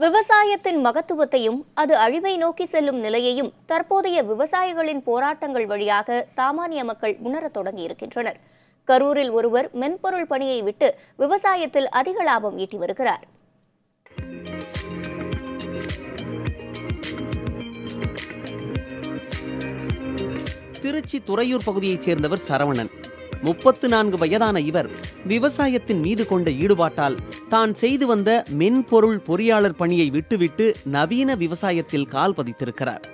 விவசாயத்தின் மகத்துவத்தையும் அது அழிவை நோக்கி செல்லும் நிலையையும் தற்போதைய விவசாயிகளின் போராட்டங்கள் வழியாக சாமானிய மக்கள் உணரத் தொடங்கியிருக்கின்றனர். கரூரில் ஒருவர் மென்பொருள் பணியை விட்டு விவசாயத்தில் அதிக லாபம் ஈட்டி வருகிறார். திருச்சி துறையூர் பகுதியைச் சேர்ந்தவர் சரவணன். 34 வயதான இவர் விவசாயத்தின் மீது கொண்ட ஈடுபாட்டால் தான் செய்து வந்த மென்பொருள் பொறியாளர் பணியை விட்டுவிட்டு நவீன விவசாயத்தில் கால் பதித்திருக்கிறார்.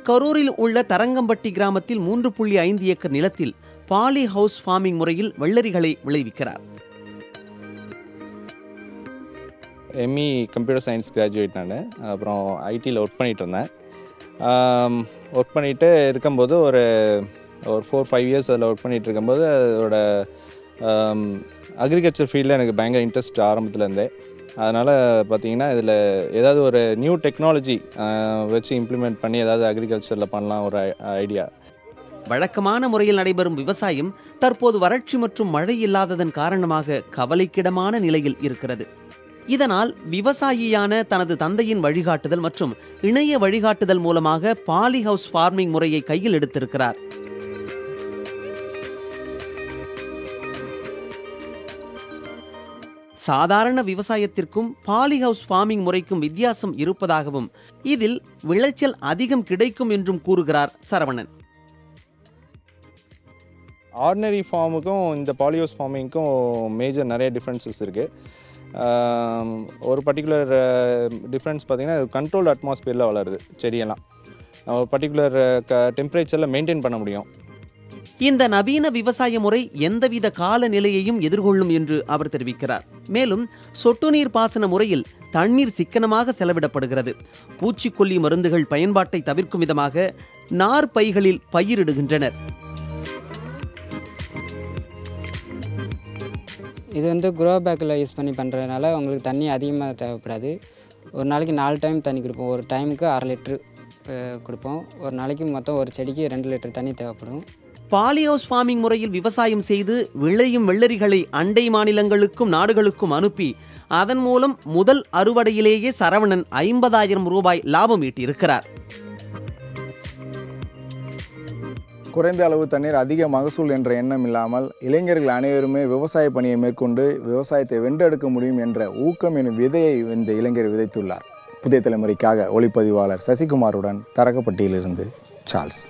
கரூரில் உள்ள தரங்கம்பட்டி கிராமத்தில் 3.5 ஏக்கர் நிலத்தில் பாலி ஹவுஸ் ஃபார்மிங் முறையில் வெள்ளரிகளை விளைவிக்கிறார். எம்இ கம்ப்யூட்டர் சயின்ஸ் கிராஜுவேட் நான். அப்புறம் ஐடியில் ஒர்க் பண்ணிகிட்டு இருந்தேன். ஒர்க் பண்ணிகிட்டு இருக்கும்போது ஒரு 4-5 இயர்ஸ் அதில் ஒர்க் பண்ணிகிட்டு இருக்கும்போது அதோட அக்ரிகல்ச்சர் ஃபீல்டில் எனக்கு பயங்கர இன்ட்ரெஸ்ட் ஆரம்பத்துலேருந்தே. அதனால் பார்த்திங்கன்னா இதில் ஏதாவது ஒரு நியூ டெக்னாலஜி வச்சு இம்ப்ளிமெண்ட் பண்ணி ஏதாவது அக்ரிகல்ச்சரில் பண்ணலாம் ஒரு ஐடியா. வழக்கமான முறையில் நடைபெறும் விவசாயம் தற்போது வறட்சி மற்றும் மழை இல்லாததன் காரணமாக கவலைக்கிடமான நிலையில் இருக்கிறது. இதனால் விவசாயியான தனது தந்தையின் வழிகாட்டுதல் மற்றும் இணைய வழிகாட்டுதல் மூலமாக பாலி ஹவுஸ் ஃபார்மிங் முறையை கையில் எடுத்திருக்கிறார். சாதாரண விவசாயத்திற்கும் பாலி ஹவுஸ் ஃபார்மிங் முறைக்கும் வித்தியாசம் இருப்பதாகவும் இதில் விளைச்சல் அதிகம் கிடைக்கும் என்றும் கூறுகிறார் சரவணன். ஆர்டினரி ஃபார்முக்கும் இந்த பாலி ஹவுஸ் ஃபார்மிங்க்கும் மேஜர் நிறைய டிஃப்ரென்சஸ் இருக்குது. ஒரு பர்டிகுலர் டிஃப்ரென்ஸ் பார்த்திங்கன்னா கண்ட்ரோல்டு அட்மாஸ்பியரில் வளருது செடியெல்லாம். ஒரு பர்டிகுலர் டெம்பரேச்சரில் மெயின்டைன் பண்ண முடியும். இந்த நவீன விவசாய முறை எந்தவித காலநிலையையும் எதிர்கொள்ளும் என்று அவர் தெரிவிக்கிறார். மேலும் சொட்டு நீர் பாசன முறையில் தண்ணீர் சிக்கனமாக செலவிடப்படுகிறது. பூச்சிக்கொல்லி மருந்துகள் பயன்பாட்டை தவிர்க்கும் விதமாக நார் பைகளில் பயிரிடுகின்றனர். இது க்ரோ பேக்கில் யூஸ் பண்ணி பண்ணுறதுனால உங்களுக்கு தண்ணி அதிகமாக தேவைப்படாது. ஒரு நாளைக்கு 4 டைம் தண்ணி கொடுப்போம். ஒரு டைமுக்கு 1/2 லிட்ரு கொடுப்போம். ஒரு நாளைக்கு மொத்தம் ஒரு செடிக்கு 2 லிட்டர் தண்ணி தேவைப்படும். பாலி ஹவுஸ் ஃபார்மிங் முறையில் விவசாயம் செய்து விளையும் வெள்ளரிகளை அண்டை மாநிலங்களுக்கும் நாடுகளுக்கும் அனுப்பி அதன் மூலம் முதல் அறுவடையிலேயே சரவணன் 50,000 ரூபாய் லாபம் ஈட்டியிருக்கிறார். குறைந்த அளவு தண்ணீர் அதிக மகசூல் என்ற எண்ணம் இல்லாமல் இளைஞர்கள் அனைவருமே விவசாய பணியை மேற்கொண்டு விவசாயத்தை வென்றெடுக்க முடியும் என்ற ஊக்கம் எனும் விதையை இந்த இளைஞர் விதைத்துள்ளார். புதிய தலைமுறைக்காக ஒளிப்பதிவாளர் சசிகுமாருடன் தரங்கம்பட்டியிலிருந்து சார்ல்ஸ்.